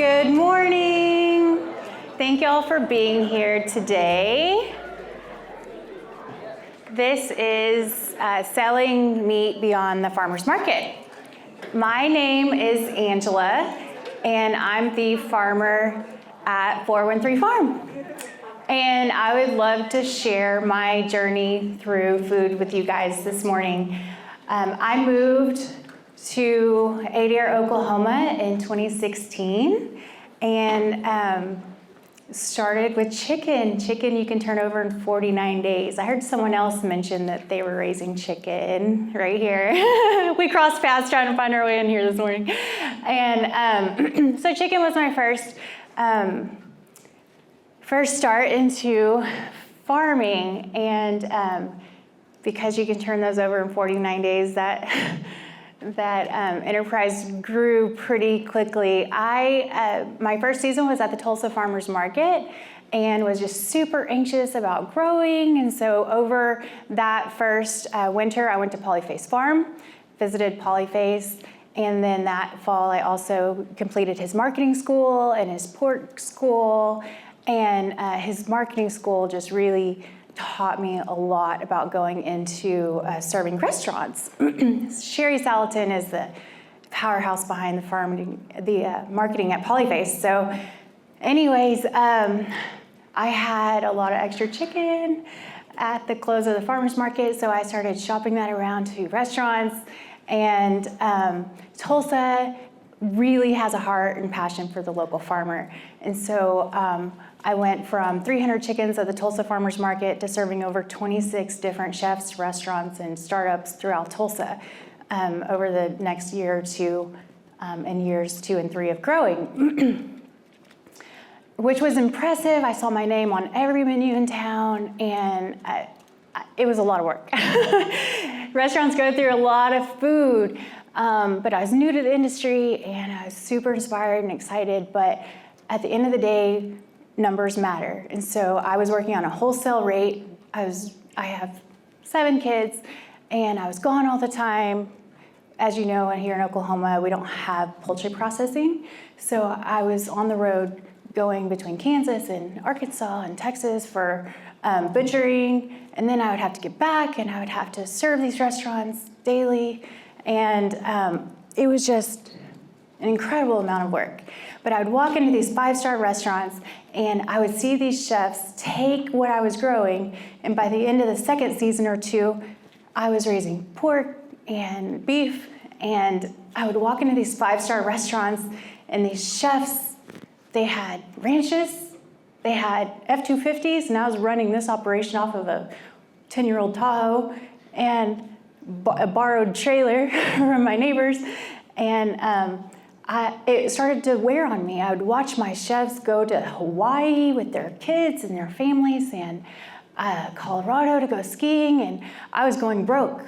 Good morning. Thank you all for being here today. This is Selling Meat Beyond the Farmer's Market. My name is Angela, and I'm the farmer at 413 Farm. And I would love to share my journey through food with you guys this morning. I moved to Adair, Oklahoma in 2016 and started with chicken. Chicken you can turn over in 49 days. I heard someone else mention that they were raising chicken right here. We crossed paths trying to find our way in here this morning. And so chicken was my first start into farming, and because you can turn those over in 49 days, that enterprise grew pretty quickly. My first season was at the Tulsa Farmers Market and was just super anxious about growing. And so over that first winter, I went to Polyface Farm, visited Polyface, and then that fall, I also completed his marketing school and his pork school. And his marketing school just really taught me a lot about going into serving restaurants. Sherry Salatin is the powerhouse behind the marketing at Polyface. So anyways, I had a lot of extra chicken at the close of the farmer's market, so I started shopping that around to restaurants. And Tulsa really has a heart and passion for the local farmer. And so I went from 300 chickens at the Tulsa Farmers Market to serving over 26 different chefs, restaurants, and startups throughout Tulsa over the next year or two, and years 2 and 3 of growing, which was impressive. I saw my name on every menu in town, and it was a lot of work. Restaurants go through a lot of food, but I was new to the industry, and I was super inspired and excited, but at the end of the day, numbers matter. And so I was working on a wholesale rate. I have 7 kids, and I was gone all the time. As you know, here in Oklahoma, we don't have poultry processing. So I was on the road going between Kansas and Arkansas and Texas for butchering. And then I would have to get back, and I would have to serve these restaurants daily. And it was just an incredible amount of work. But I would walk into these 5-star restaurants, and I would see these chefs take what I was growing, and by the end of the second season or 2, I was raising pork and beef, and I would walk into these 5-star restaurants, and these chefs, they had ranches, they had F-250s, and I was running this operation off of a 10-year-old Tahoe, and a borrowed trailer from my neighbors, and it started to wear on me. I would watch my chefs go to Hawaii with their kids and their families, and Colorado to go skiing, and I was going broke,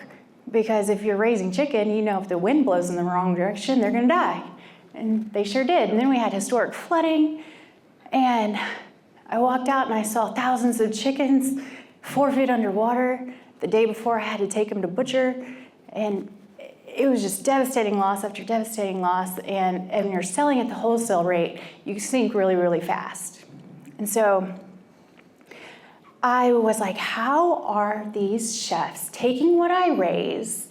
because if you're raising chicken, you know if the wind blows in the wrong direction, they're gonna die. And they sure did. And then we had historic flooding, and I walked out and I saw thousands of chickens 4 feet underwater. The day before, I had to take them to butcher, and it was just devastating loss after devastating loss. And when you're selling at the wholesale rate, you sink really, really fast. And so I was like, how are these chefs taking what I raise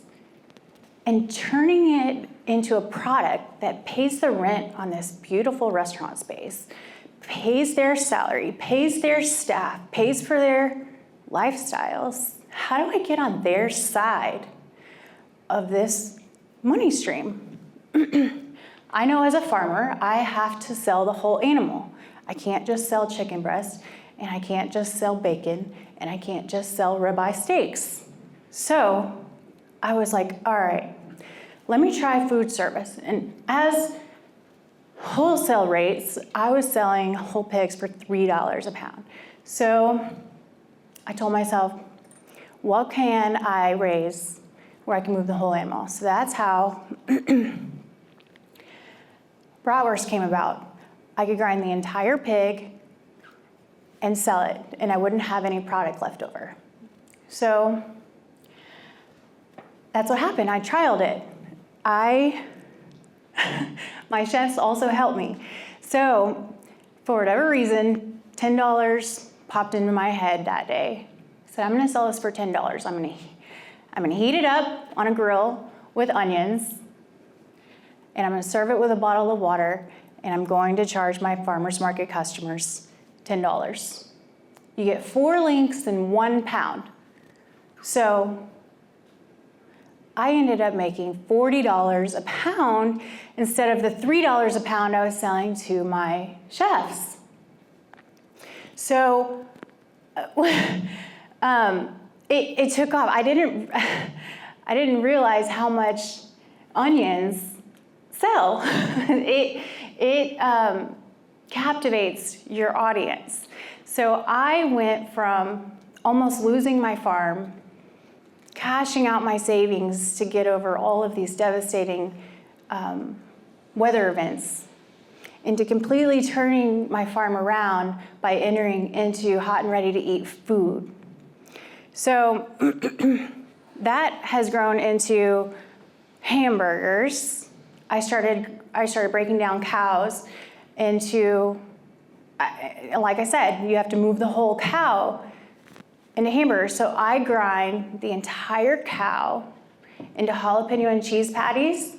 and turning it into a product that pays the rent on this beautiful restaurant space, pays their salary, pays their staff, pays for their lifestyles? How do I get on their side of this money stream? I know as a farmer, I have to sell the whole animal. I can't just sell chicken breast, and I can't just sell bacon, and I can't just sell ribeye steaks. So I was like, all right, let me try food service. And as wholesale rates, I was selling whole pigs for $3 a pound. So I told myself, what can I raise where I can move the whole animal? So that's how bratwurst came about. I could grind the entire pig and sell it, and I wouldn't have any product left over. So that's what happened. I trialed it. My chefs also helped me. So for whatever reason, $10 popped into my head that day. I said, I'm gonna sell this for $10. I'm gonna heat it up on a grill with onions, and I'm gonna serve it with a bottle of water, and I'm going to charge my farmer's market customers $10. You get 4 links and 1 pound. So I ended up making $40 a pound instead of the $3 a pound I was selling to my chefs. So it took off. I didn't realize how much onions sell. It captivates your audience. So I went from almost losing my farm, cashing out my savings to get over all of these devastating weather events, into completely turning my farm around by entering into hot and ready to eat food. So that has grown into hamburgers. I started breaking down cows into, like I said, you have to move the whole cow into hamburgers. So I grind the entire cow into jalapeno and cheese patties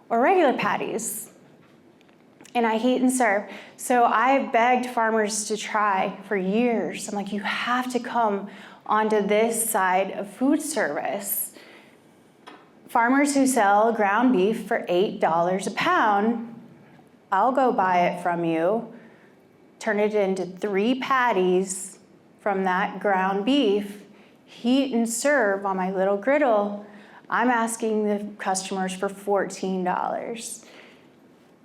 or regular patties, and I heat and serve. So I begged farmers to try for years. I'm like, you have to come onto this side of food service. Farmers who sell ground beef for $8 a pound, I'll go buy it from you, turn it into 3 patties from that ground beef, heat and serve on my little griddle. I'm asking the customers for $14.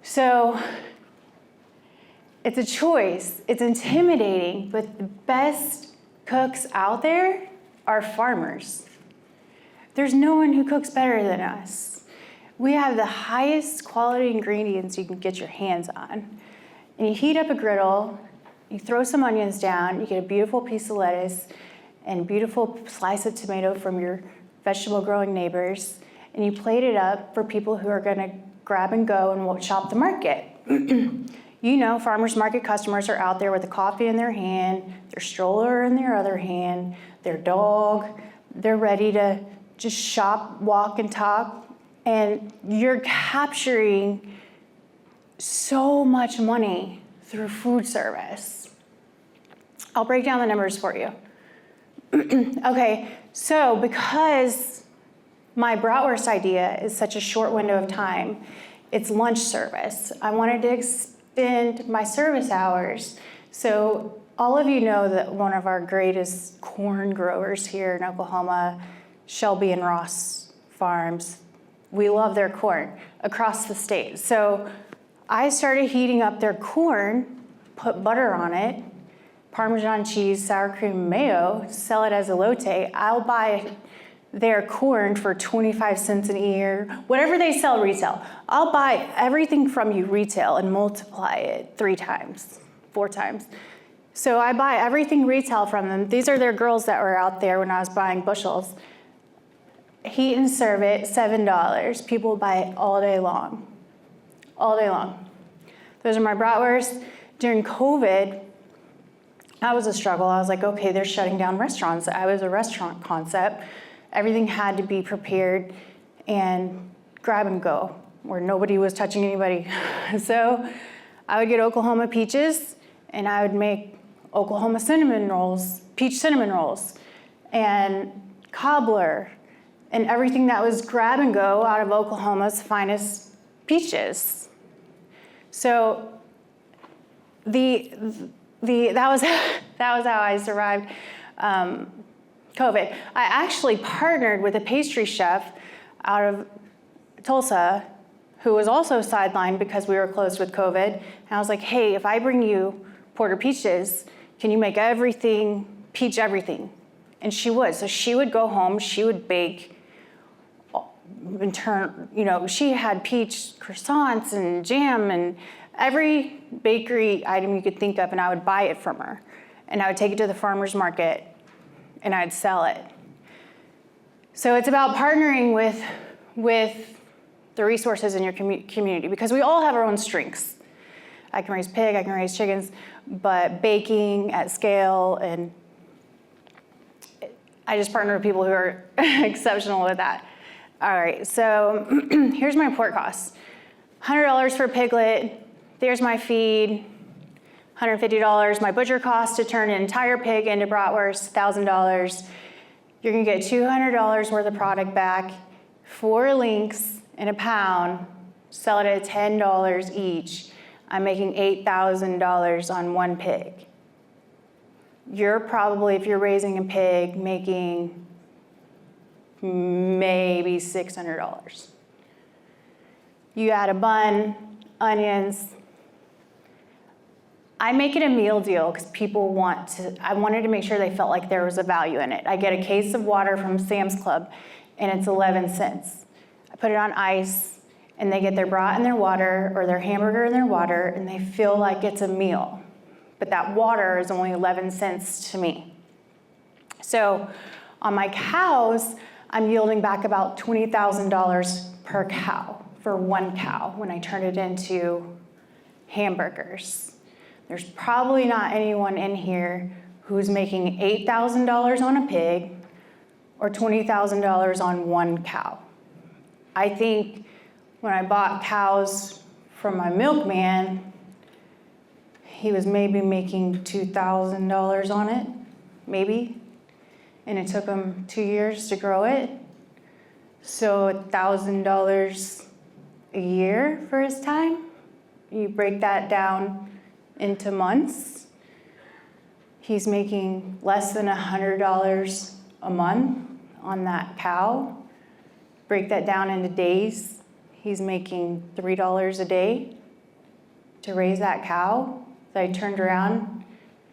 So it's a choice. It's intimidating, but the best cooks out there are farmers. There's no one who cooks better than us. We have the highest quality ingredients you can get your hands on. And you heat up a griddle, you throw some onions down, you get a beautiful piece of lettuce and a beautiful slice of tomato from your vegetable growing neighbors, and you plate it up for people who are gonna grab and go and will shop the market. You know, farmers market customers are out there with a coffee in their hand, their stroller in their other hand, their dog. They're ready to just shop, walk, and talk. And you're capturing so much money through food service. I'll break down the numbers for you. Okay, so because my bratwurst idea is such a short window of time, it's lunch service. I wanted to extend my service hours. So all of you know that one of our greatest corn growers here in Oklahoma, Shelby and Ross Farms, we love their corn across the state. So I started heating up their corn, put butter on it, Parmesan cheese, sour cream, mayo, sell it as elote. I'll buy their corn for 25 cents an ear, whatever they sell retail. I'll buy everything from you retail and multiply it 3 times, 4 times. So I buy everything retail from them. These are their girls that were out there when I was buying bushels. Heat and serve it, $7. People buy it all day long. All day long. Those are my bratwursts. During COVID, that was a struggle. I was like, okay, they're shutting down restaurants. I was a restaurant concept. Everything had to be prepared and grab and go, where nobody was touching anybody. So I would get Oklahoma peaches, and I would make Oklahoma cinnamon rolls, peach cinnamon rolls, and cobbler, and everything that was grab and go out of Oklahoma's finest peaches. So that was how I survived COVID. I actually partnered with a pastry chef out of Tulsa who was also sidelined because we were closed with COVID. And I was like, hey, if I bring you Porter peaches, can you make everything, peach everything? And she would. So she would go home, she would bake, she had peach croissants and jam and every bakery item you could think of, and I would buy it from her. And I would take it to the farmer's market and I'd sell it. So it's about partnering with the resources in your community, because we all have our own strengths. I can raise pig, I can raise chickens, but baking at scale, and I just partner with people who are exceptional with that. All right, so here's my pork costs. $100 for a piglet, there's my feed, $150. My butcher cost to turn an entire pig into bratwurst, $1,000. You're gonna get $200 worth of product back, 4 links in a pound, sell it at $10 each. I'm making $8,000 on one pig. You're probably, if you're raising a pig, making maybe $600. You add a bun, onions. I make it a meal deal because people I wanted to make sure they felt like there was a value in it. I get a case of water from Sam's Club and it's 11 cents. I put it on ice and they get their brat and their water or their hamburger and their water and they feel like it's a meal. But that water is only 11 cents to me. So on my cows, I'm yielding back about $20,000 per cow for one cow when I turn it into hamburgers. There's probably not anyone in here who's making $8,000 on a pig or $20,000 on one cow. I think when I bought cows from my milkman, he was maybe making $2,000 on it, maybe. And it took him 2 years to grow it. So $1,000 a year for his time. You break that down into months. He's making less than $100 a month on that cow. Break that down into days. He's making $3 a day to raise that cow. So I turned around,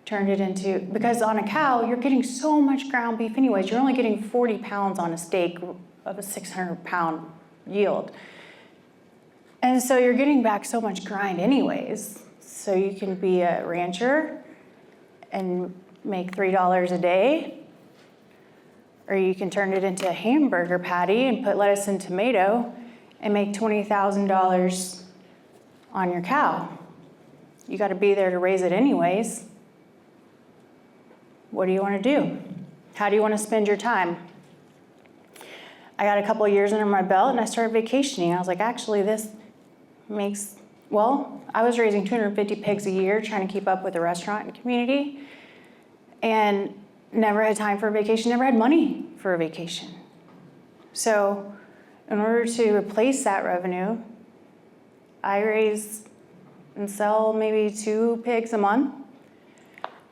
turned it into, because on a cow, you're getting so much ground beef anyways. You're only getting 40 pounds on a steak of a 600-pound yield. And so you're getting back so much grind anyways. So you can be a rancher and make $3 a day, or you can turn it into a hamburger patty and put lettuce and tomato and make $20,000 on your cow. You got to be there to raise it anyways. What do you want to do? How do you want to spend your time? I got a couple of years under my belt and I started vacationing. I was like, actually, this makes, well, I was raising 250 pigs a year trying to keep up with the restaurant and community and never had time for a vacation, never had money for a vacation. So in order to replace that revenue, I raise and sell maybe 2 pigs a month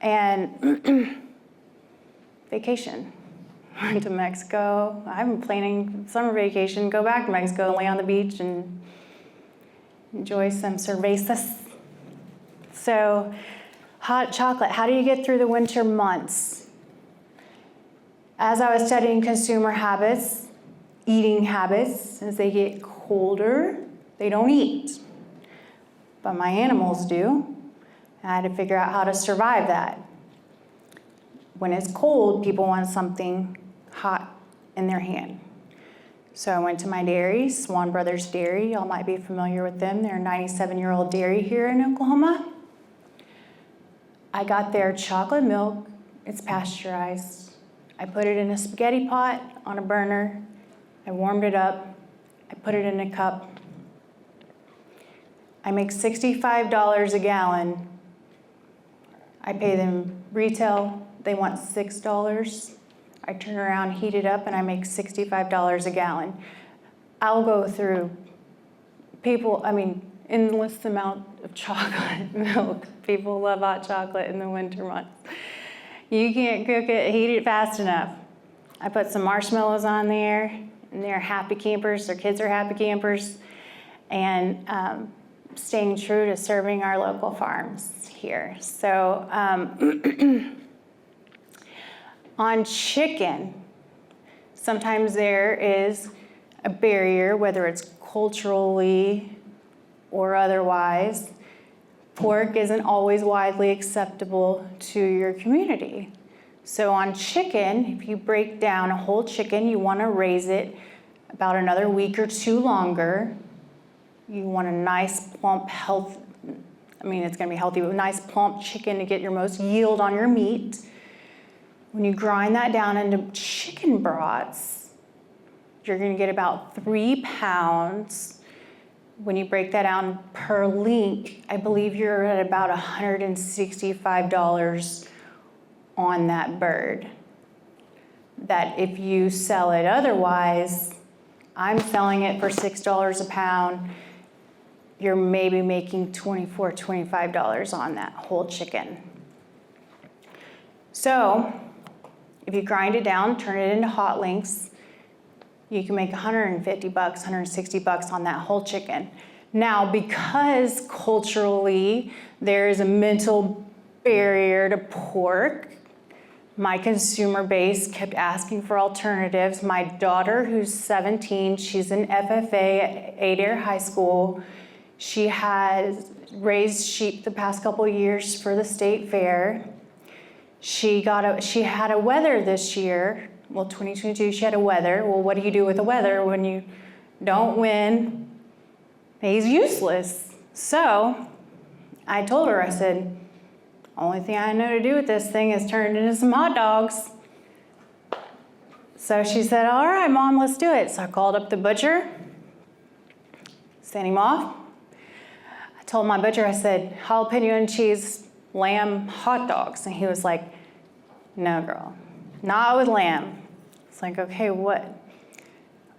and vacation. Went to Mexico. I'm planning summer vacation, go back to Mexico, lay on the beach and enjoy some cervezas. So hot chocolate, how do you get through the winter months? As I was studying consumer habits, eating habits, as they get colder, they don't eat. But my animals do. I had to figure out how to survive that. When it's cold, people want something hot in their hand. So I went to my dairy, Swan Brothers Dairy. Y'all might be familiar with them. They're a 97-year-old dairy here in Oklahoma. I got their chocolate milk. It's pasteurized. I put it in a spaghetti pot on a burner. I warmed it up. I put it in a cup. I make $65 a gallon. I pay them retail. They want $6. I turn around, heat it up, and I make $65 a gallon. I'll go through endless amount of chocolate milk. People love hot chocolate in the winter months. You can't cook it, heat it fast enough. I put some marshmallows on there, and they're happy campers. Their kids are happy campers. And staying true to serving our local farms here. So on chicken, sometimes there is a barrier, whether it's culturally or otherwise. Pork isn't always widely acceptable to your community. So on chicken, if you break down a whole chicken, you want to raise it about another week or 2 longer. You want a nice, plump, I mean, it's gonna be healthy, but nice plump chicken to get your most yield on your meat. When you grind that down into chicken broths, you're gonna get about 3 pounds. When you break that down per link, I believe you're at about $165 on that bird. That if you sell it otherwise, I'm selling it for $6 a pound, you're maybe making $24, $25 on that whole chicken. So, if you grind it down, turn it into hot links, you can make $150, $160 on that whole chicken. Now, because culturally there is a mental barrier to pork, my consumer base kept asking for alternatives. My daughter, who's 17, she's an FFA at Adair High School. She has raised sheep the past couple of years for the state fair. She had a weather this year. Well, 2022, she had a weather. Well, what do you do with a weather when you don't win? He's useless. So I told her, I said, only thing I know to do with this thing is turn it into some hot dogs. So she said, all right, Mom, let's do it. So I called up the butcher, sent him off. I told my butcher, I said, jalapeno and cheese lamb hot dogs. And he was like, no, girl, not with lamb. It's like, okay, what?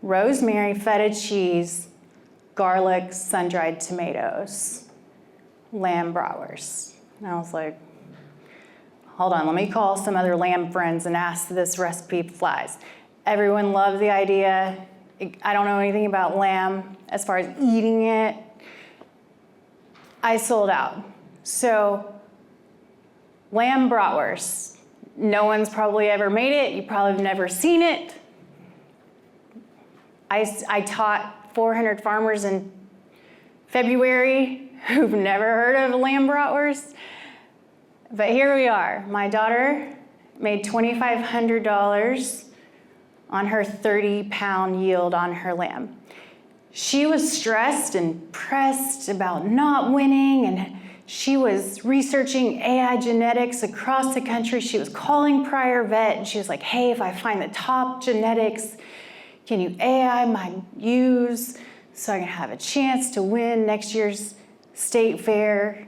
Rosemary, feta cheese, garlic, sun-dried tomatoes, lamb bratwurst. And I was like, hold on, let me call some other lamb friends and ask if this recipe flies. Everyone loved the idea. I don't know anything about lamb as far as eating it. I sold out. So, lamb bratwurst. No one's probably ever made it. You probably have never seen it. I taught 400 farmers in February who've never heard of lamb bratwurst. But here we are. My daughter made $2,500 on her 30-pound yield on her lamb. She was stressed and pressed about not winning, and she was researching AI genetics across the country. She was calling Prior Vet, and she was like, hey, if I find the top genetics, can you AI my ewes so I can have a chance to win next year's state fair?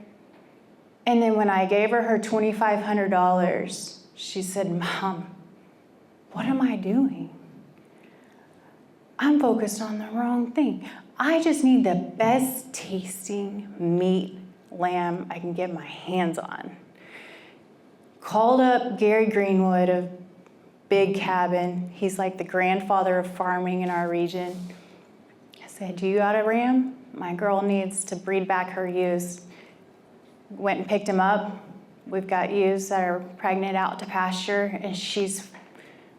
And then when I gave her $2,500, she said, Mom, what am I doing? I'm focused on the wrong thing. I just need the best tasting meat lamb I can get my hands on. Called up Gary Greenwood of Big Cabin. He's like the grandfather of farming in our region. I said, do you got a ram? My girl needs to breed back her ewes. Went and picked him up. We've got ewes that are pregnant out to pasture, and she's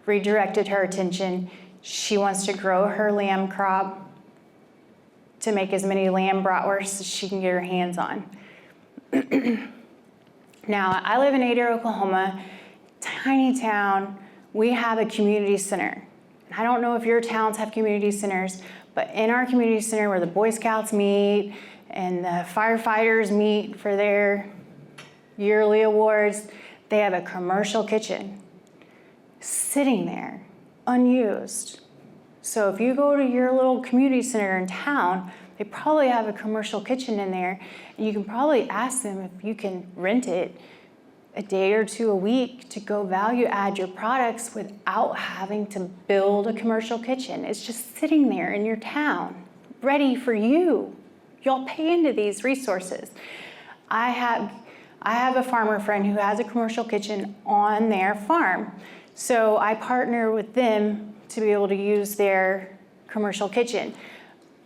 redirected her attention. She wants to grow her lamb crop to make as many lamb bratwursts as she can get her hands on. Now, I live in Adair, Oklahoma, tiny town. We have a community center. I don't know if your towns have community centers, but in our community center where the Boy Scouts meet and the firefighters meet for their yearly awards, they have a commercial kitchen sitting there, unused. So if you go to your little community center in town, they probably have a commercial kitchen in there, and you can probably ask them if you can rent it a day or two a week to go value add your products without having to build a commercial kitchen. It's just sitting there in your town, ready for you. Y'all pay into these resources. I have a farmer friend who has a commercial kitchen on their farm. So I partner with them to be able to use their commercial kitchen.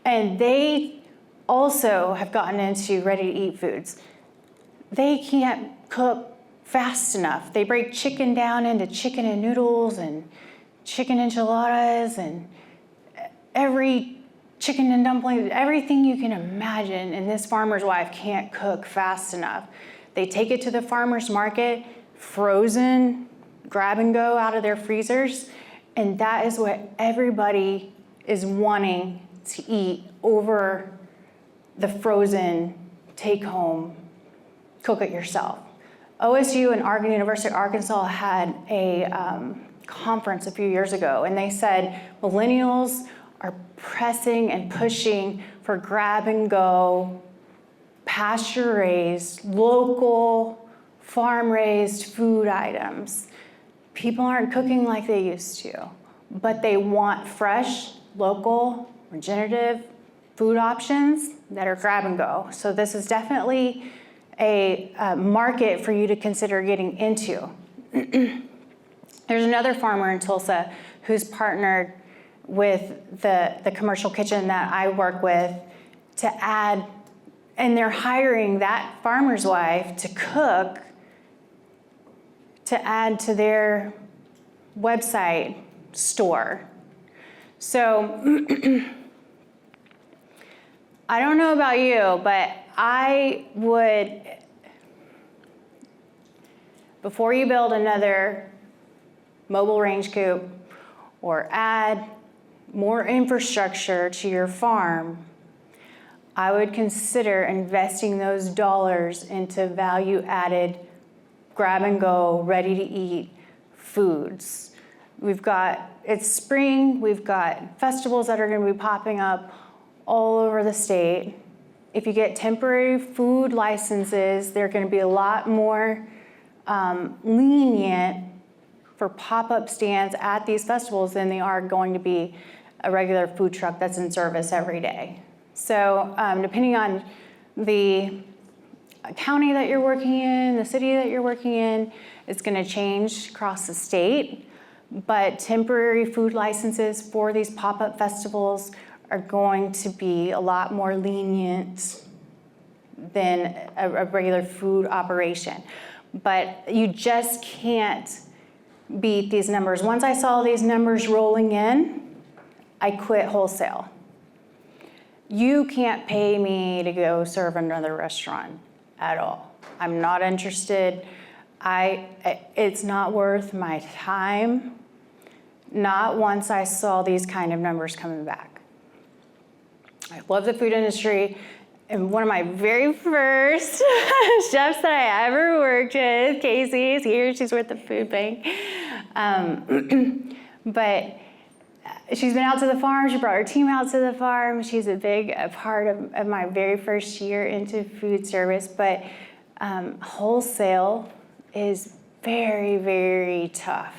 And they also have gotten into ready-to-eat foods. They can't cook fast enough. They break chicken down into chicken and noodles and chicken enchiladas and every chicken and dumplings, everything you can imagine. And this farmer's wife can't cook fast enough. They take it to the farmer's market, frozen, grab and go out of their freezers. And that is what everybody is wanting to eat over the frozen take-home cook it yourself. OSU and University of Arkansas had a conference a few years ago, and they said millennials are pressing and pushing for grab-and-go, pasture-raised, local, farm-raised food items. People aren't cooking like they used to, but they want fresh, local, regenerative food options that are grab-and-go. So this is definitely a market for you to consider getting into. There's another farmer in Tulsa who's partnered with the commercial kitchen that I work with to add, and they're hiring that farmer's wife to cook to add to their website store. So I don't know about you, but I would, before you build another mobile range coop or add more infrastructure to your farm, I would consider investing those dollars into value-added, grab-and-go, ready-to-eat foods. It's spring, we've got festivals that are going to be popping up all over the state. If you get temporary food licenses, they're going to be a lot more lenient for pop-up stands at these festivals than they are going to be a regular food truck that's in service every day. So depending on the county that you're working in, the city that you're working in, it's going to change across the state. But temporary food licenses for these pop-up festivals are going to be a lot more lenient than a regular food operation. But you just can't beat these numbers. Once I saw these numbers rolling in, I quit wholesale. You can't pay me to go serve another restaurant at all. I'm not interested. It's not worth my time, not once I saw these kind of numbers coming back. I love the food industry, and one of my very first chefs that I ever worked with, Casey, is here. She's with the food bank. But she's been out to the farm. She brought her team out to the farm. She's a big part of my very first year into food service. But wholesale is very, very tough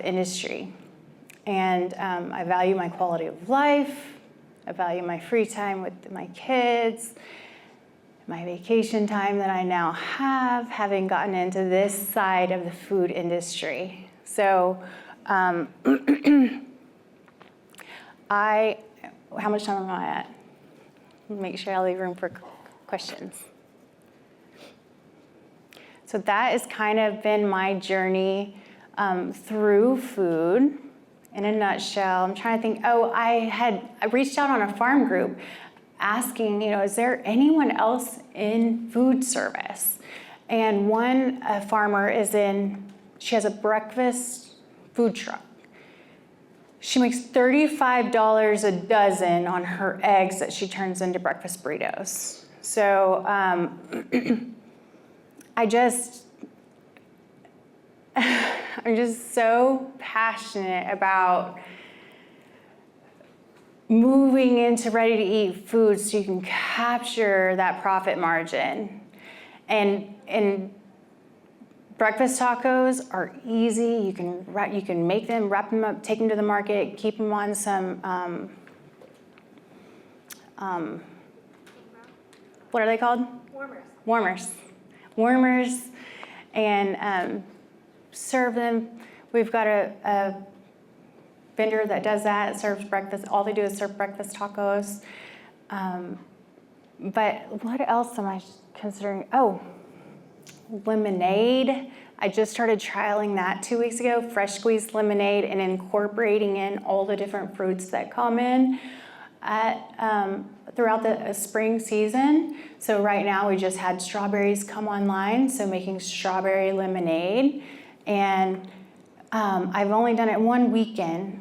industry. And I value my quality of life. I value my free time with my kids, my vacation time that I now have, having gotten into this side of the food industry. So how much time am I at? Make sure I leave room for questions. So that has kind of been my journey through food. In a nutshell, I'm trying to think, I reached out on a farm group asking, is there anyone else in food service? And one farmer she has a breakfast food truck. She makes $35 a dozen on her eggs that she turns into breakfast burritos. So I'm just so passionate about moving into ready-to-eat food so you can capture that profit margin. And breakfast tacos are easy. You can make them, wrap them up, take them to the market, keep them on some, what are they called? Warmers. And serve them. We've got a vendor that does that, serves breakfast. All they do is serve breakfast tacos. But what else am I considering? Lemonade. I just started trialing that 2 weeks ago, fresh squeezed lemonade, and incorporating in all the different fruits that come in throughout the spring season. So right now we just had strawberries come online, so making strawberry lemonade. And I've only done it one weekend.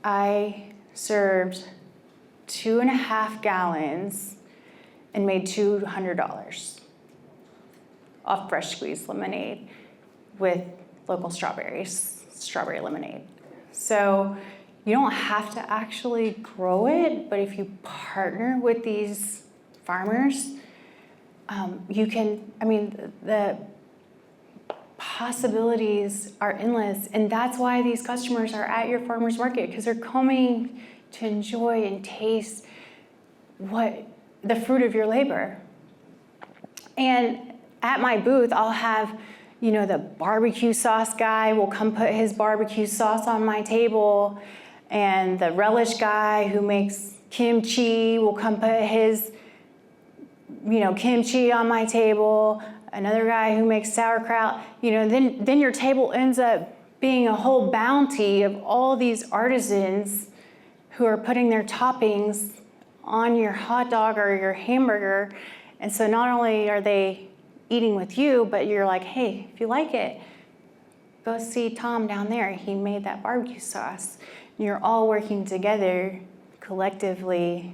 I served 2.5 gallons and made $200. off fresh squeezed lemonade with local strawberries, strawberry lemonade. So you don't have to actually grow it, but if you partner with these farmers, you can, the possibilities are endless. And that's why these customers are at your farmer's market, because they're coming to enjoy and taste the fruit of your labor. And at my booth, I'll have, the barbecue sauce guy will come put his barbecue sauce on my table, and the relish guy who makes kimchi will come put his, kimchi on my table. Another guy who makes sauerkraut. Then your table ends up being a whole bounty of all these artisans who are putting their toppings on your hot dog or your hamburger. And so not only are they eating with you, but you're like, hey, if you like it, go see Tom down there. He made that barbecue sauce. And you're all working together collectively.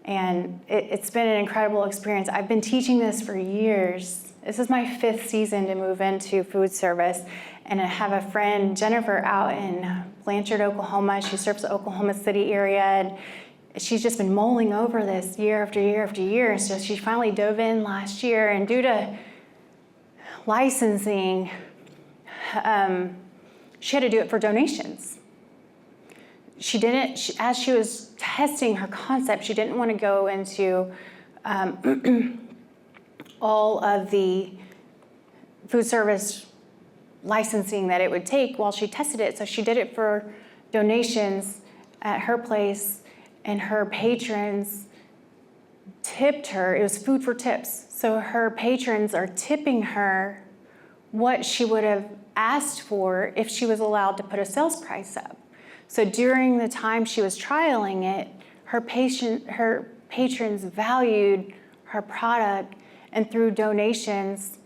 And it's been an incredible experience. I've been teaching this for years. This is my 5th season to move into food service. And I have a friend, Jennifer, out in Blanchard, Oklahoma. She serves the Oklahoma City area. And she's just been mulling over this year after year after year. So she finally dove in last year. And due to licensing, she had to do it for donations. As she was testing her concept, she didn't want to go into all of the food service licensing that it would take while she tested it. So she did it for donations at her place, and her patrons tipped her. It was food for tips. So her patrons are tipping her what she would have asked for if she was allowed to put a sales price up. So during the time she was trialing it, her patrons valued her product, and through donations,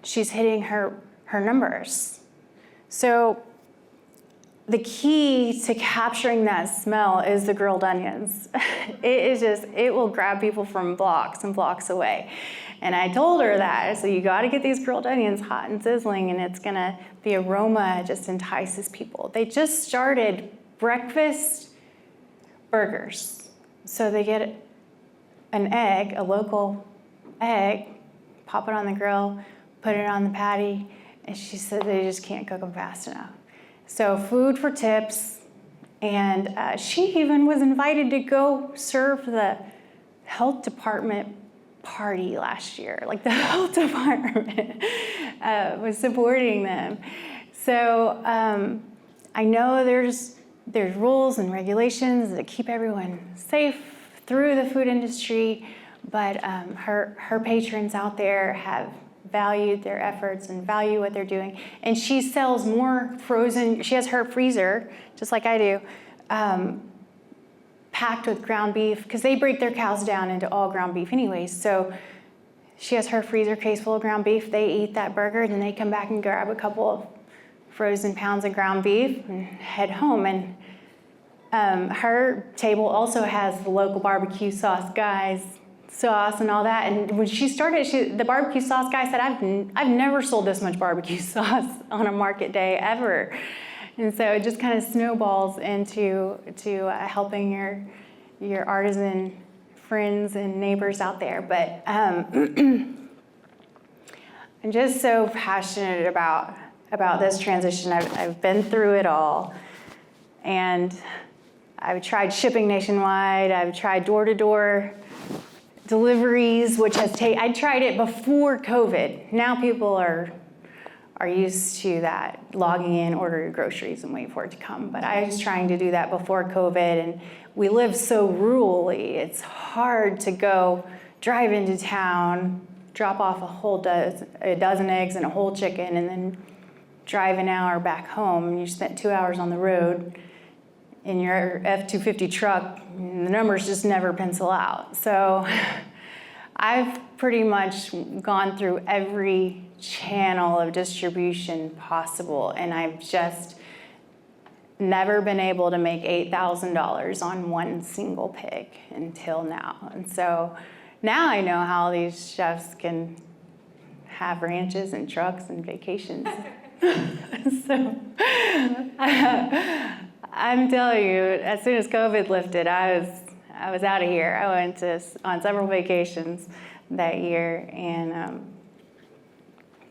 she's hitting her numbers. So the key to capturing that smell is the grilled onions. It will grab people from blocks and blocks away. And I told her that, so you gotta get these grilled onions hot and sizzling, and the aroma just entices people. They just started breakfast burgers. So they get an egg, a local egg, pop it on the grill, put it on the patty, and she said they just can't cook them fast enough. So food for tips, and she even was invited to go serve the health department party last year. Like the health department was supporting them. So I know there's rules and regulations that keep everyone safe through the food industry, but her patrons out there have valued their efforts and value what they're doing. And she sells more frozen, she has her freezer, just like I do, packed with ground beef, because they break their cows down into all ground beef anyways. So she has her freezer case full of ground beef. They eat that burger, then they come back and grab a couple of frozen pounds of ground beef and head home. And her table also has the local barbecue sauce guys, sauce and all that. And when she started, the barbecue sauce guy said, I've never sold this much barbecue sauce on a market day ever. And so it just kind of snowballs into helping your artisan friends and neighbors out there. But I'm just so passionate about this transition. I've been through it all. And I've tried shipping nationwide. I've tried door-to-door deliveries, which I tried it before COVID. Now people are used to that, logging in, order your groceries and wait for it to come. But I was trying to do that before COVID, and we live so rurally. It's hard to go drive into town, drop off a dozen eggs and a whole chicken, and then drive an hour back home. And you spent 2 hours on the road in your F-250 truck, the numbers just never pencil out. So I've pretty much gone through every channel of distribution possible, and I've just never been able to make $8,000 on one single pig until now. And so now I know how these chefs can have ranches and trucks and vacations. So I'm telling you, as soon as COVID lifted, I was out of here. I went on several vacations that year, and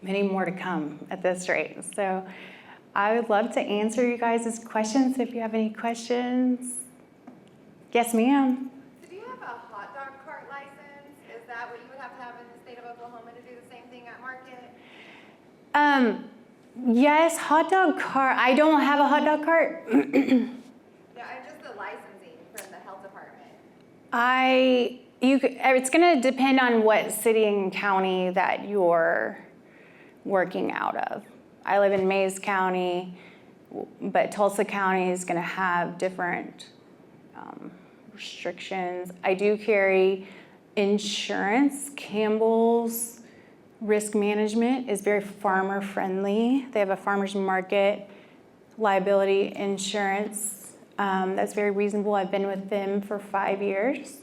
many more to come at this rate. So I would love to answer you guys' questions if you have any questions. Yes, ma'am. So do you have a hot dog cart license? Is that what you would have to have in the state of Oklahoma to do the same thing at market? Yes, hot dog cart. I don't have a hot dog cart. Yeah, just the licensing from the health department. It's going to depend on what city and county that you're working out of. I live in Mays County, but Tulsa County is going to have different restrictions. I do carry insurance. Campbell's Risk Management is very farmer friendly. They have a farmer's market liability insurance that's very reasonable. I've been with them for 5 years.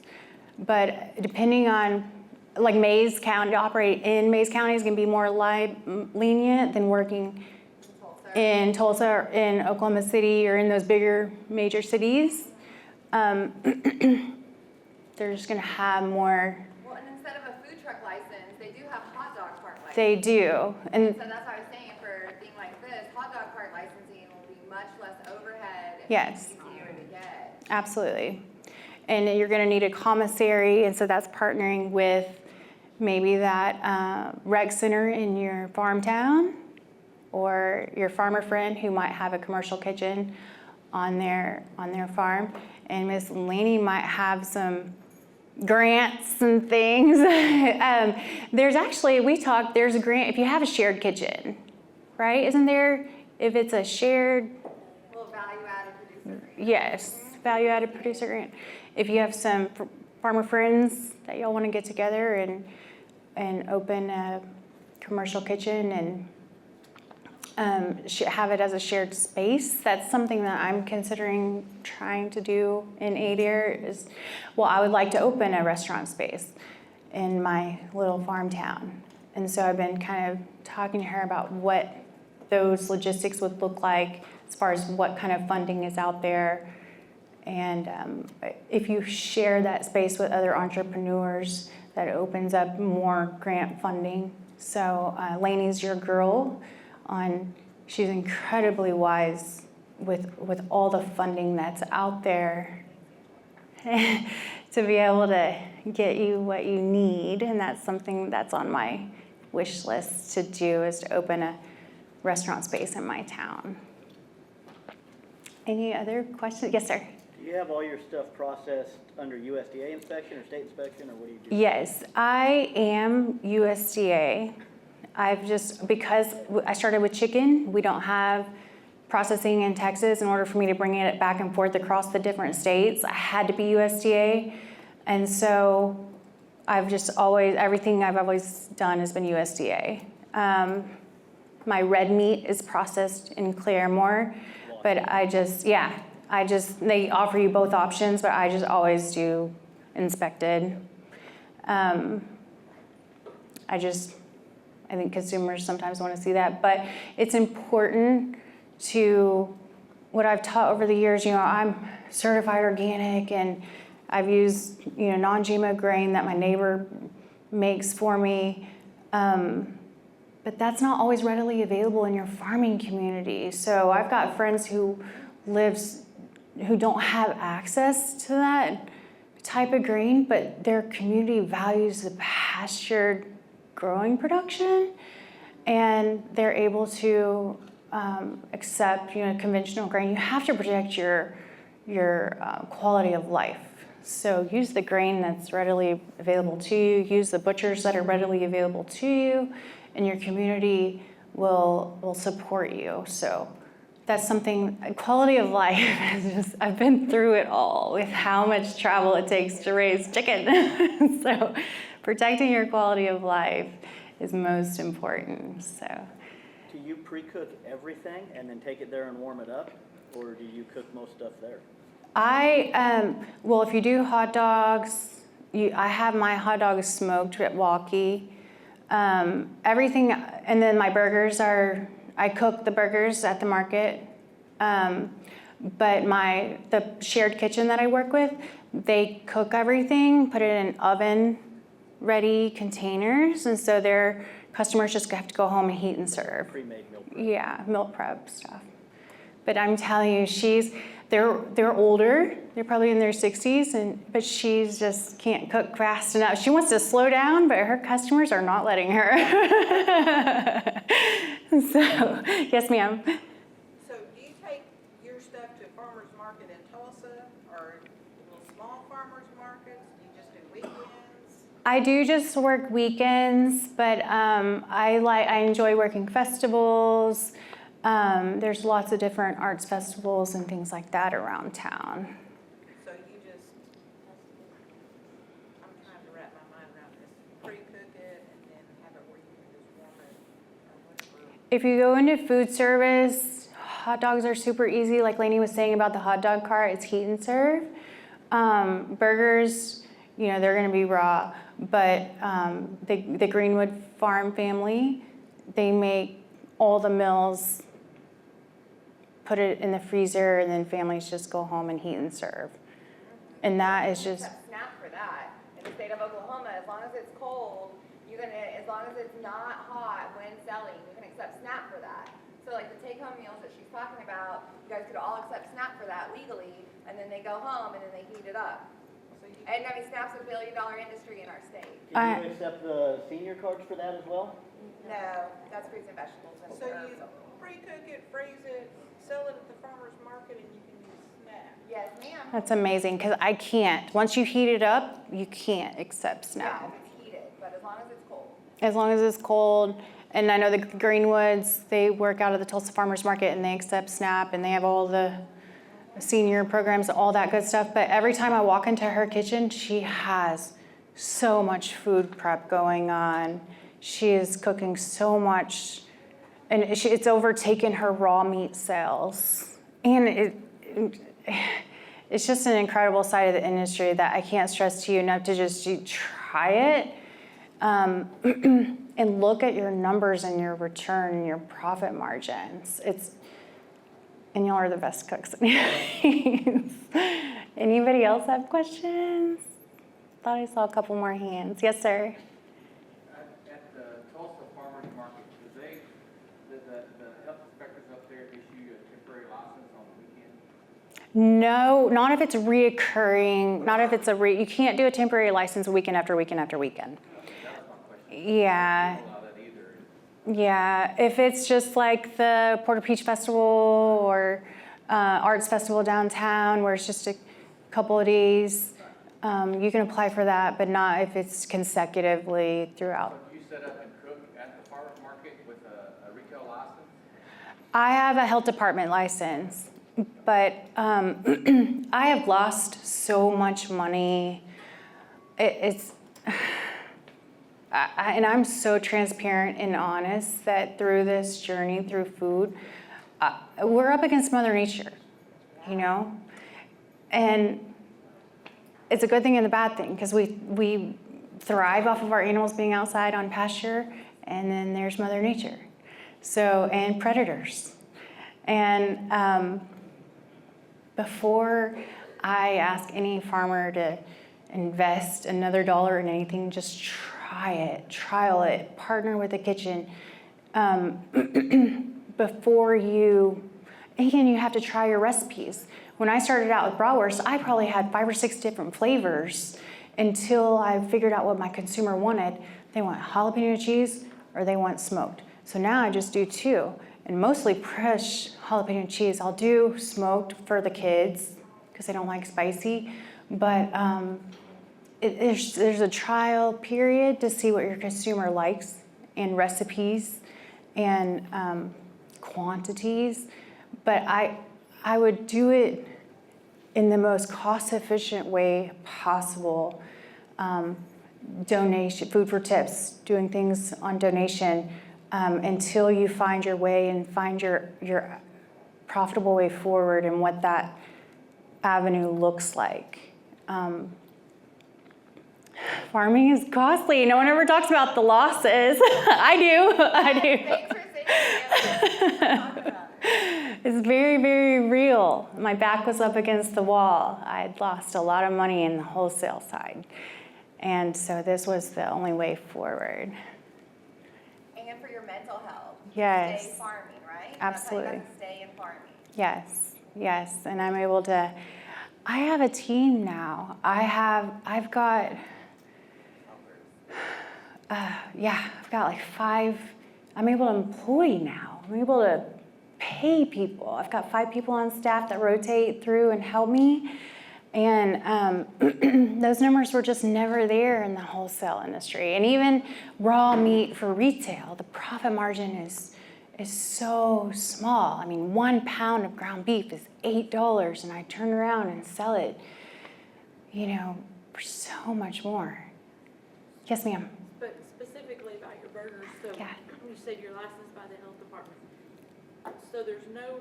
But depending on, like Mays County, to operate in Mays County is going to be more lenient than working in Tulsa or in Oklahoma City or in those bigger major cities. They're just going to have more. Well, and instead of a food truck license, they do have hot dog cart license. They do. And so that's what I was saying, for a thing like this, hot dog cart licensing will be much less overhead. Yes. Easier to get. Absolutely. And you're going to need a commissary, and so that's partnering with maybe that rec center in your farm town or your farmer friend who might have a commercial kitchen on their farm. And Miss Laney might have some grants and things. There's actually, there's a grant if you have a shared kitchen, right? Isn't there, if it's a shared? Well, value-added producer grant. Yes, value-added producer grant. If you have some farmer friends that y'all want to get together and open a commercial kitchen and have it as a shared space, that's something that I'm considering trying to do in Adair. I would like to open a restaurant space in my little farm town. And so I've been kind of talking to her about what those logistics would look like as far as what kind of funding is out there. And if you share that space with other entrepreneurs, that opens up more grant funding. So Laney's your girl. She's incredibly wise with all the funding that's out there to be able to get you what you need. And that's something that's on my wish list to do, is to open a restaurant space in my town. Any other questions? Yes, sir. Do you have all your stuff processed under USDA inspection or state inspection, or what do you do? Yes, I am USDA. Because I started with chicken, we don't have processing in Texas. In order for me to bring it back and forth across the different states, I had to be USDA. And so everything I've always done has been USDA. My red meat is processed in Claremore, but they offer you both options, but I just always do inspected. I think consumers sometimes want to see that, but it's important to, what I've taught over the years, I'm certified organic and I've used, non-GMO grain that my neighbor makes for me. But that's not always readily available in your farming community. So I've got friends who don't have access to that type of grain, but their community values the pastured growing production, and they're able to accept conventional grain. You have to protect your quality of life. So use the grain that's readily available to you, use the butchers that are readily available to you, and your community will support you. So that's something, quality of life is I've been through it all with how much travel it takes to raise chicken. So protecting your quality of life is most important. So, do you pre-cook everything and then take it there and warm it up, or do you cook most stuff there? If you do hot dogs, I have my hot dogs smoked at Walkie. Everything, and then my burgers I cook the burgers at the market. But the shared kitchen that I work with, they cook everything, put it in oven-ready containers, and so their customers just have to go home and heat and serve. Pre-made meal prep. Yeah, meal prep stuff. But I'm telling you, they're older. They're probably in their 60s, but she just can't cook fast enough. She wants to slow down, but her customers are not letting her. So, yes, ma'am. So do you take your stuff to farmer's market in Tulsa or little small farmer's markets? Do you just do weekends? I do just work weekends, but I enjoy working festivals. There's lots of different arts festivals and things like that around town. So you just, I'm trying to wrap my mind around this. Pre-cook it and then have it where you can just warm it or whatever. If you go into food service, hot dogs are super easy. Like Lainey was saying about the hot dog cart, it's heat and serve. Burgers, they're going to be raw. But the Greenwood Farm family, they make all the meals, put it in the freezer, and then families just go home and heat and serve. And that is just... SNAP for that. In the state of Oklahoma, as long as it's cold, as long as it's not hot when selling, you can accept SNAP for that. So like the take-home meals that she's talking about, you guys could all accept SNAP for that legally, and then they go home and then they heat it up. And I mean, SNAP's a billion-dollar industry in our state. Can you accept the senior cards for that as well? No, that's fruits and vegetables. And So herbs. you pre-cook it, freeze it, sell it at the farmer's market, and you can use SNAP. Yes, ma'am. That's amazing, because I can't. Once you heat it up, you can't accept Yeah, SNAP. if it's heated, but as long as it's cold. As long as it's cold. And I know the Greenwoods, they work out of the Tulsa Farmers Market, and they accept SNAP, and they have all the senior programs, all that good stuff. But every time I walk into her kitchen, she has so much food prep going on. She is cooking so much, and it's overtaken her raw meat sales. And it's just an incredible side of the industry that I can't stress to you enough to just try it. And look at your numbers and your return and your profit margins. And y'all are the best cooks. Anybody else have questions? Thought I saw a couple more hands. Yes, sir. At the Tulsa Farmers Market, do the health inspectors up there issue a temporary license on the weekend? No, not if it's reoccurring. Not if it's you can't do a temporary license weekend after weekend after weekend. That was my question. Yeah. I don't allow that either. Yeah, if it's just like the Porter Peach Festival or Arts Festival downtown, where it's just a couple of days, you can apply for that, but not if it's consecutively throughout. So do you set up and cook at the farmer's market with a retail license? I have a health department license, but I have lost so much money. And I'm so transparent and honest that through this journey, through food, we're up against Mother Nature, And it's a good thing and a bad thing, because we thrive off of our animals being outside on pasture, and then there's Mother Nature, and predators. And before I ask any farmer to invest another dollar in anything, just try it, trial it, partner with the kitchen. Before you have to try your recipes. When I started out with bratwurst, I probably had 5 or 6 different flavors until I figured out what my consumer wanted. They want jalapeno cheese or they want smoked. So now I just do 2, and mostly fresh jalapeno cheese. I'll do smoked for the kids because they don't like spicy, but there's a trial period to see what your consumer likes and recipes and quantities. But I would do it in the most cost-efficient way possible. Donation, food for tips, doing things on donation until you find your way and find your profitable way forward and what that avenue looks like. Farming is costly. No one ever talks about the losses. I do. Thanks for saying that. It's very, very real. My back was up against the wall. I had lost a lot of money in the wholesale side. And so this was the only way forward. And for your mental health. Yes. Stay farming, right? Absolutely. That's how you got to stay in farming. Yes. And I'm able to, I have a team now. I've got, I've got like 5, I'm able to employ now. I'm able to pay people. I've got 5 people on staff that rotate through and help me. And those numbers were just never there in the wholesale industry. And even raw meat for retail, the profit margin is so small. I mean, 1 pound of ground beef is $8, and I turn around and sell it, for so much more. Yes, ma'am. But specifically about your burgers, so Yeah. you said you're licensed by the health department. So there's no,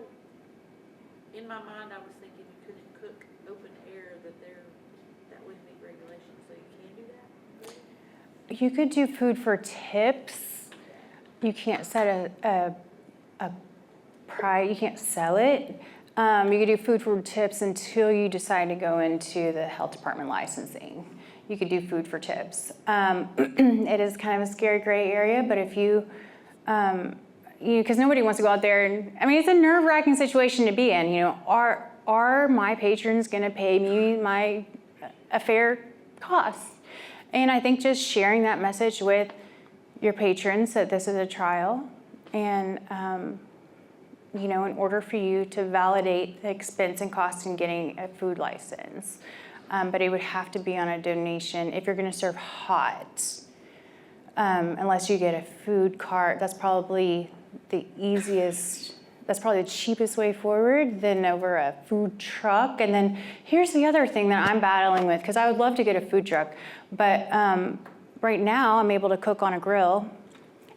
in my mind, I was thinking you couldn't cook open air, that wouldn't meet regulations, so you can do that? You could do food for tips. You can't set a price, you can't sell it. You could do food for tips until you decide to go into the health department licensing. You could do food for tips. It is kind of a scary gray area, but if you because nobody wants to go out there and, it's a nerve-wracking situation to be in. Are my patrons going to pay me a fair cost? And I think just sharing that message with your patrons that this is a trial, and in order for you to validate the expense and cost in getting a food license. But it would have to be on a donation if you're going to serve hot. Unless you get a food cart, that's probably the cheapest way forward than over a food truck. And then here's the other thing that I'm battling with, because I would love to get a food truck, but right now I'm able to cook on a grill,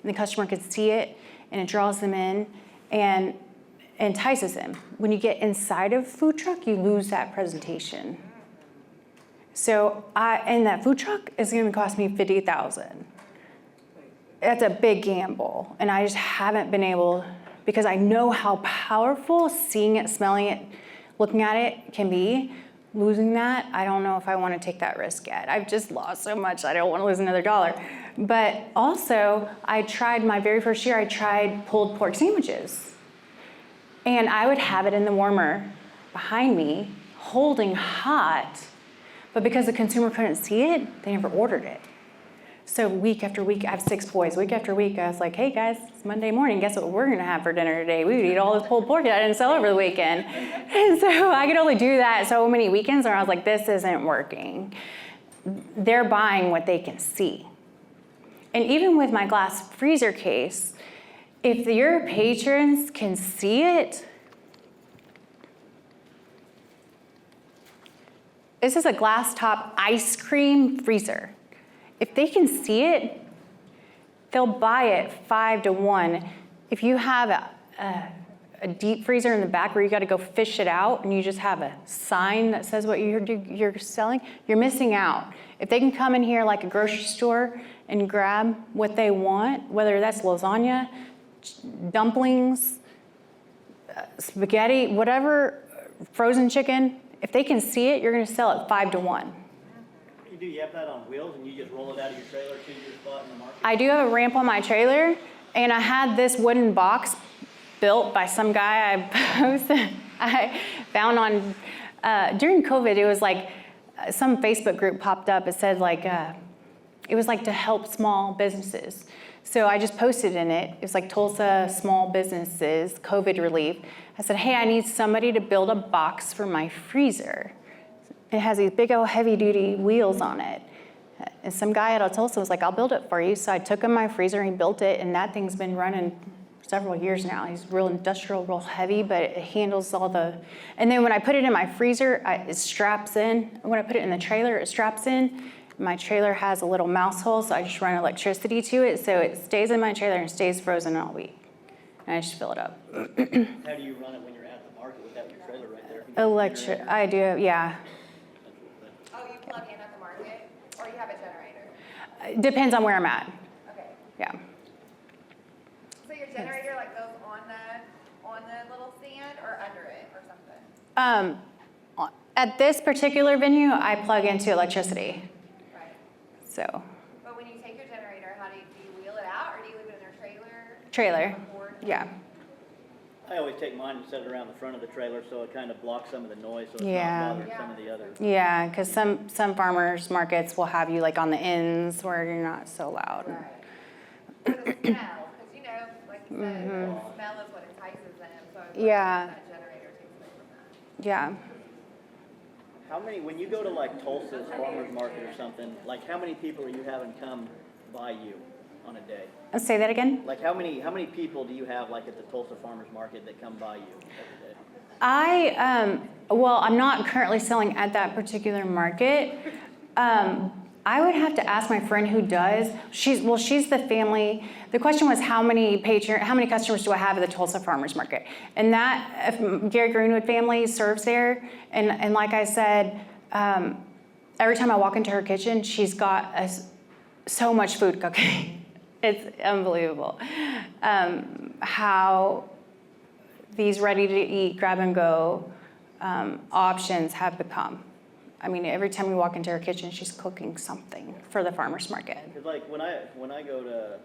and the customer can see it, and it draws them in and entices them. When you get inside of a food truck, you lose that presentation. So and that food truck is going to cost me $50,000. That's a big gamble, and I just haven't been able, because I know how powerful seeing it, smelling it, looking at it can be. Losing that, I don't know if I want to take that risk yet. I've just lost so much, I don't want to lose another $1. But also, my very first year, I tried pulled pork sandwiches. And I would have it in the warmer behind me, holding hot, but because the consumer couldn't see it, they never ordered it. So week after week, I have 6 boys. Week after week, I was like, hey guys, it's Monday morning. Guess what we're gonna have for dinner today? We would eat all this pulled pork that I didn't sell over the weekend. And so I could only do that so many weekends where I was like, this isn't working. They're buying what they can see. And even with my glass freezer case, if your patrons can see it, this is a glass top ice cream freezer. If they can see it, they'll buy it 5 to 1. If you have a deep freezer in the back where you got to go fish it out and you just have a sign that says what you're selling, you're missing out. If they can come in here like a grocery store and grab what they want, whether that's lasagna, dumplings, spaghetti, whatever, frozen chicken, if they can see it, you're going to sell it 5 to 1. You have that on wheels and you just roll it out of your trailer to your spot in the market? I do have a ramp on my trailer, and I had this wooden box built by some guy I found on, during COVID, it was like some Facebook group popped up. It said it was like to help small businesses. So I just posted in it. It was like Tulsa Small Businesses, COVID relief. I said, hey, I need somebody to build a box for my freezer. It has these big old heavy duty wheels on it. And some guy out of Tulsa was like, I'll build it for you. So I took him my freezer and he built it, and that thing's been running several years now. He's real industrial, real heavy, but it handles all the, and then when I put it in my freezer, it straps in. When I put it in the trailer, it straps in. My trailer has a little mouse hole, so I just run electricity to it, so it stays in my trailer and stays frozen all week. And I just fill it up. How do you run it when you're at the market without your trailer right there? I do, yeah. Oh, you plug in at the market, or you have a generator? Depends on where I'm at, Okay. yeah. So your generator like goes on the little stand or under it or something? At this particular venue, I plug into electricity, Right. so, But when you take your generator, how do you wheel it out or do you leave it in their trailer? trailer, Or board? yeah. I always take mine and set it around the front of the trailer so it kind of blocks some of the noise, so it's Yeah. not bothering some of the others. Yeah, because some farmers markets will have you like on the ends where you're not so loud. Right. For the smell, because you know, like you said, the smell is what entices them, so I was wondering Yeah. if that generator takes away from that. Yeah. How many, when you go to like Tulsa's farmer's market or something, like how many people are you having come by you on a day? Say that again? Like how many people do you have like at the Tulsa farmer's market that come by you every day? Well, I'm not currently selling at that particular market. I would have to ask my friend who does. She's the family. The question was how many customers do I have at the Tulsa Farmers Market? And that Gary Greenwood family serves there. And like I said, every time I walk into her kitchen, she's got so much food cooking. It's unbelievable how these ready-to-eat, grab-and-go options have become. I mean, every time we walk into her kitchen, she's cooking something for the farmer's market. Because like when I go to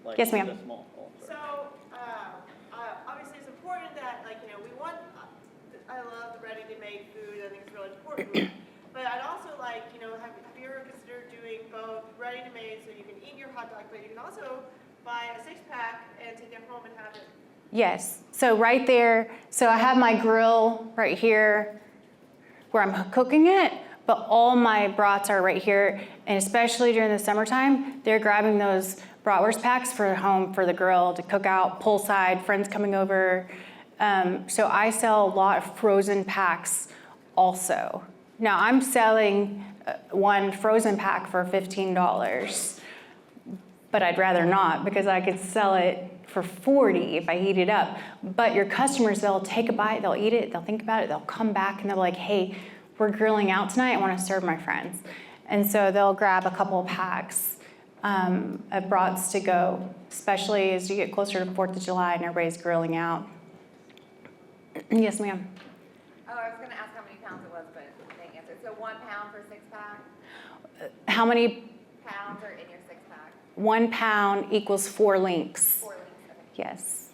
like Yes, ma'am. the small, oh, So, sorry. obviously it's important that, like, you know, I love the ready-to-made food, I think it's really important. But I'd also like, you know, have you ever considered doing both ready-to-made, so you can eat your hot dog, but you can also buy a 6-pack and take it home and have it? Yes, so right there, so I have my grill right here where I'm cooking it, but all my brats are right here, and especially during the summertime, they're grabbing those bratwurst packs for home for the grill to cook out, poolside, friends coming over. So I sell a lot of frozen packs also. Now I'm selling one frozen pack for $15, but I'd rather not because I could sell it for $40 if I heat it up. But your customers, they'll take a bite, they'll eat it, they'll think about it, they'll come back and they're like, hey, we're grilling out tonight, I want to serve my friends. And so they'll grab a couple of packs of brats to go, especially as you get closer to 4th of July and everybody's grilling out. Yes, ma'am. Oh, I was gonna ask how many pounds it was, but they answered. So 1 pound for 6-pack? How many? Pounds are in your 6-pack? 1 pound equals 4 links. 4 links, okay. Yes.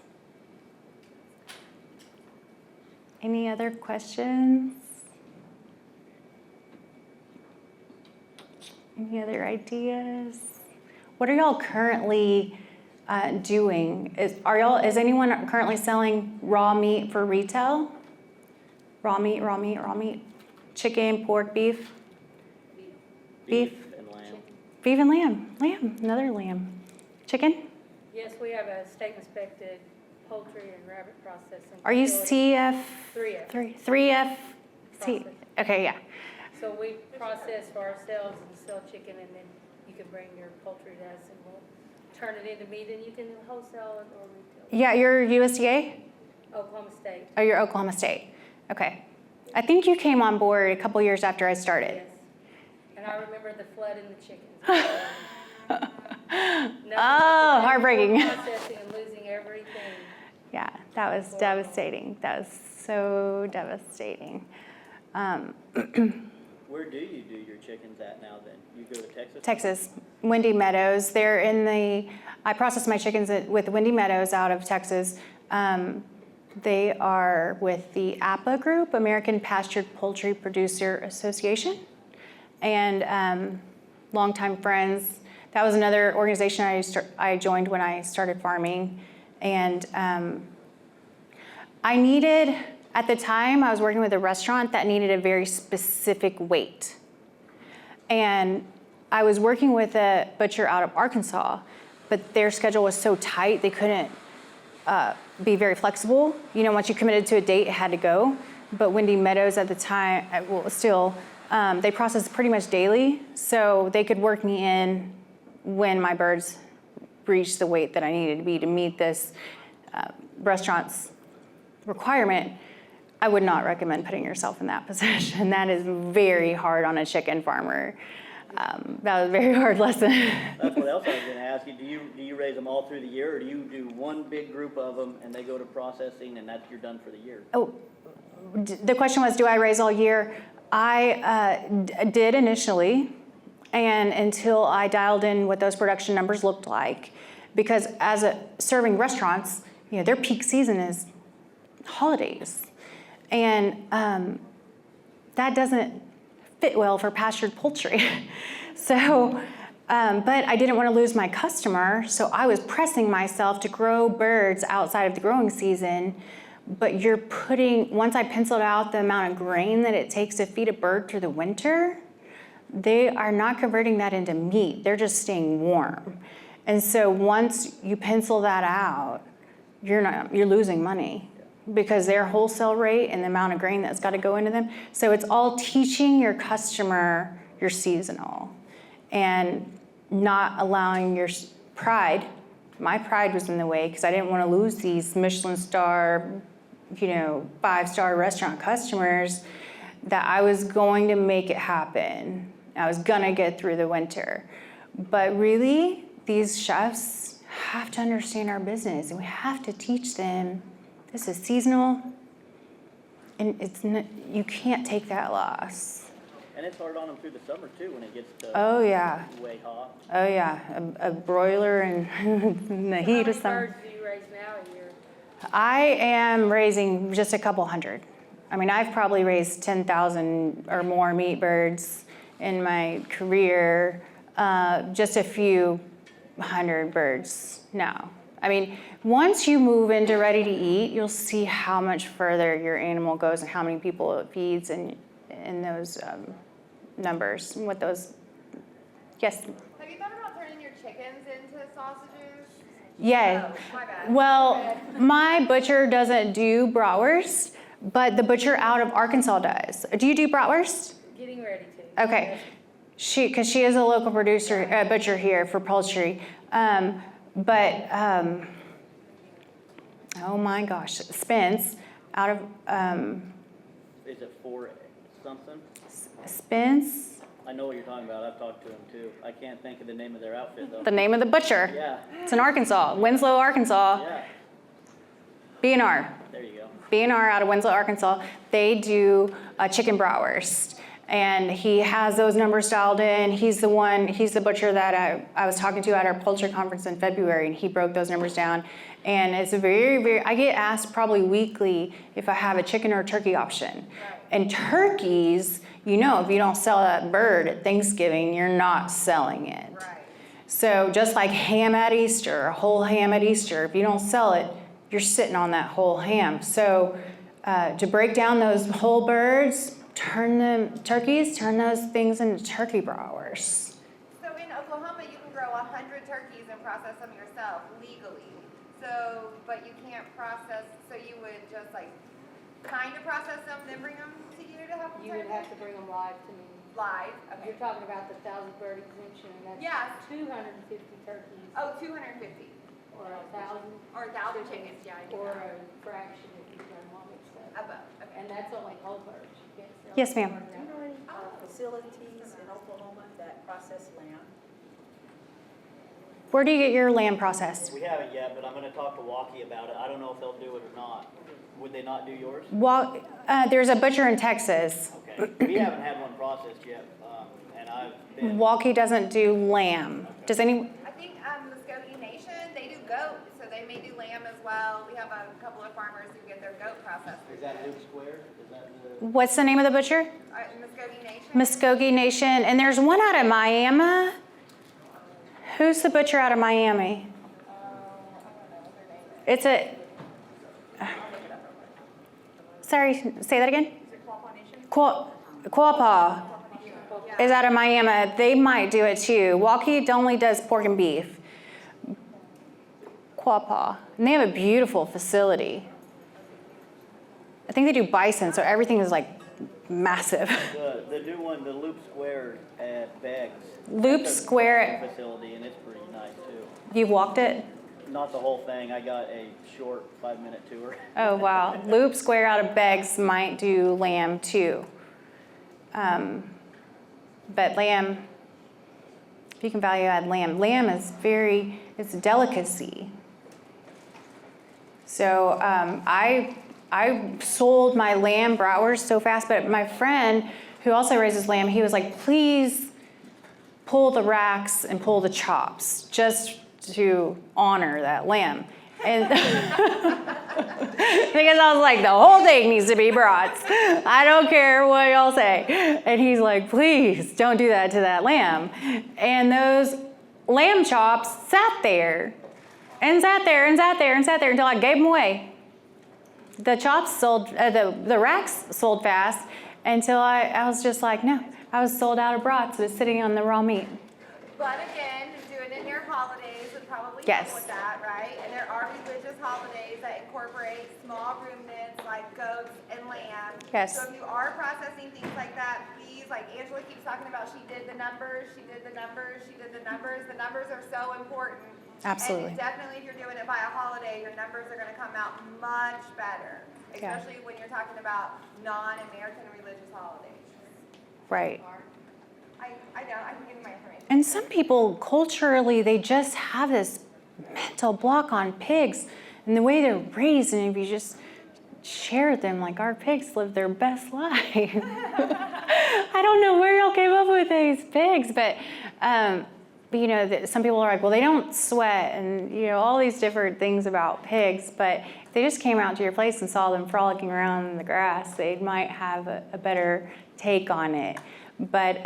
Any other questions? Any other ideas? What are y'all currently doing? Is anyone currently selling raw meat for retail? Raw meat? Chicken, pork, beef? Beef? And lamb. Beef and lamb, another lamb. Chicken? Yes, we have a state inspected poultry and rabbit processing. Are you facility. CF? 3F. 3F? Process. Okay, yeah. So we process for ourselves and sell chicken, and then you can bring your poultry to us and we'll turn it into meat, and you can wholesale it or retail. Yeah, you're USDA? Oklahoma State. Oh, you're Oklahoma State. Okay. I think you came on board a couple years after I started. Yes. And I remember the flood in the chickens. Oh, heartbreaking. Processing and losing everything. Yeah, that was devastating. That was so devastating. Where do you do your chickens at now then? You go to Texas? Texas, Windy Meadows. I process my chickens with Windy Meadows out of Texas. They are with the APA group, American Pastured Poultry Producer Association, and longtime friends. That was another organization I joined when I started farming. And I needed, at the time, I was working with a restaurant that needed a very specific weight. And I was working with a butcher out of Arkansas, but their schedule was so tight, they couldn't be very flexible. You know, once you committed to a date, it had to go. But Windy Meadows at the time, well, still, they processed pretty much daily, so they could work me in when my birds reached the weight that I needed to be to meet this restaurant's requirement. I would not recommend putting yourself in that position. That is very hard on a chicken farmer. That was a very hard lesson. That's what else I was gonna ask you. Do you raise them all through the year, or do you do one big group of them and they go to processing and you're done for the year? Oh, the question was, do I raise all year? I did initially, and until I dialed in what those production numbers looked like, because serving restaurants, their peak season is holidays, and that doesn't fit well for pastured poultry. So, but I didn't want to lose my customer, so I was pressing myself to grow birds outside of the growing season. But once I penciled out the amount of grain that it takes to feed a bird through the winter, they are not converting that into meat. They're just staying warm. And so once you pencil that out, you're losing money, because their wholesale rate and the amount of grain that's got to go into them. So it's all teaching your customer your seasonal and not allowing your pride. My pride was in the way because I didn't want to lose these Michelin star, 5-star restaurant customers, that I was going to make it happen. I was going to get through the winter. But really, these chefs have to understand our business, and we have to teach them this is seasonal, and you can't take that loss. And it's hard on them through the summer too, when it gets to way hot. Oh yeah, a broiler and the heat of summer. How many birds do you raise now a year? I am raising just a couple hundred. I mean, I've probably raised 10,000 or more meat birds in my career, just a few hundred birds now. I mean, once you move into ready to eat, you'll see how much further your animal goes and how many people it feeds and those numbers, what those, yes? Have you thought about turning your chickens into sausages? Yeah. Oh, my bad. Well, my butcher doesn't do bratwurst, but the butcher out of Arkansas does. Do you do bratwurst? Getting ready to. Okay. Because she is a local producer, butcher here for poultry. Oh my gosh, Spence out of, Is it for something? Spence, I know what you're talking about. I've talked to him too. I can't think of the name of their outfit though. the name of the butcher. Yeah, It's in Arkansas, Winslow, Arkansas. yeah. B&R. There you go. B&R out of Winslow, Arkansas. They do chicken bratwurst. And he has those numbers dialed in. He's the butcher that I was talking to at our poultry conference in February, and he broke those numbers down. And it's I get asked probably weekly if I have a chicken or turkey option. And turkeys, if you don't sell that bird at Thanksgiving, you're not selling it. Right. So just like ham at Easter, a whole ham at Easter, if you don't sell it, you're sitting on that whole ham. So to break down those whole birds, turn those things into turkey bratwurst. So in Oklahoma, you can grow 100 turkeys and process them yourself legally. So, but you can't process, so you would just kind of process them, then bring them to you to have them You would have to bring them live to me. live? Okay. You're talking about the 1,000 bird exemption, and that's Yes. 250 turkeys. Oh, 250. Or 1,000. Or 1,000 chickens, yeah. I do Or that. a fraction if you've done all mixed up. Above, okay. And that's only whole birds. You can't sell. Yes, ma'am. part of that. Facilities in Oklahoma that process lamb. Where do you get your lamb processed? We haven't yet, but I'm gonna talk to Walkie about it. I don't know if they'll do it or not. Would they not do yours? Well, there's a butcher in Texas. Okay. We haven't had one processed yet, and I've been. Walkie doesn't do lamb. Does any? I think Muskogee Nation, they do goat, so they may do lamb as well. We have a couple of farmers who get their goat processed. Is that Luke Square? Is that the? What's the name of the butcher? Muskogee Nation? Muskogee Nation, and there's one out of Miami. Who's the butcher out of Miami? It's a. Sorry, say that again. Quapaw is out of Miami. They might do it too. Walkie only does pork and beef. Quapaw, and they have a beautiful facility. I think they do bison, so everything is massive. The new one, the Loop Square at Beggs. Loop That's a Square. facility, and it's pretty nice too. You've walked it? Not the whole thing. I got a short 5-minute tour. Oh, wow. Loop Square out of Beggs might do lamb too. But lamb, You can value add lamb. Lamb is it's a delicacy. So I sold my lamb bratwurst so fast, but my friend who also raises lamb, he was like, please pull the racks and pull the chops just to honor that lamb. And because I was like, the whole thing needs to be brats. I don't care what y'all say. And he's like, please don't do that to that lamb. And those lamb chops sat there and sat there and sat there and sat there until I gave them away. The chops sold, the racks sold fast until I was just like, no, I was sold out of brats. It was sitting on the raw meat. But again, do it in your holidays would probably Yes. help with that, right? And there are religious holidays that incorporate small ruminants like goats and lamb. Yes. So if you are processing things like that, please, like Angela keeps talking about, she did the numbers, she did the numbers, she did the numbers. The numbers are so important. Absolutely. And definitely if you're doing it by a holiday, your numbers are gonna come out much better. Yeah. Especially when you're talking about non-American religious holidays. Right. I know, I can give you my information. And some people culturally, they just have this mental block on pigs and the way they're raised. And if you just share them, like our pigs live their best life. I don't know where y'all came up with these pigs, but you know, some people are like, well, they don't sweat, and you know, all these different things about pigs. But if they just came out to your place and saw them frolicking around in the grass, they might have a better take on it. But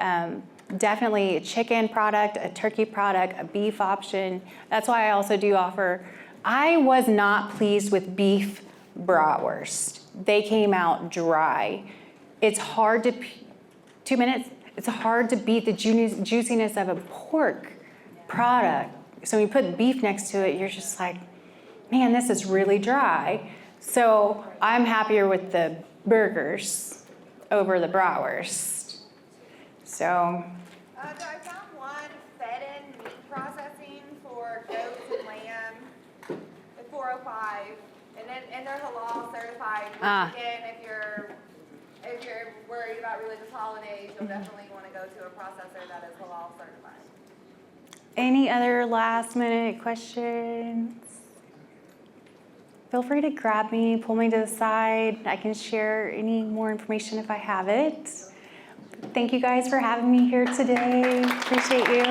definitely a chicken product, a turkey product, a beef option. That's why I also do offer. I was not pleased with beef bratwurst. They came out dry. It's hard to, 2 minutes, it's hard to beat the juiciness of a pork product. So when you put beef next to it, you're just like, man, this is really dry. So I'm happier with the burgers over the bratwurst. So. I found one fed-in meat processing for goats and lamb at 405, and they're halal certified. Which again, if you're worried about religious holidays, you'll definitely want to go to a processor that is halal certified. Any other last minute questions? Feel free to grab me, pull me to the side. I can share any more information if I have it. Thank you guys for having me here today. Appreciate you.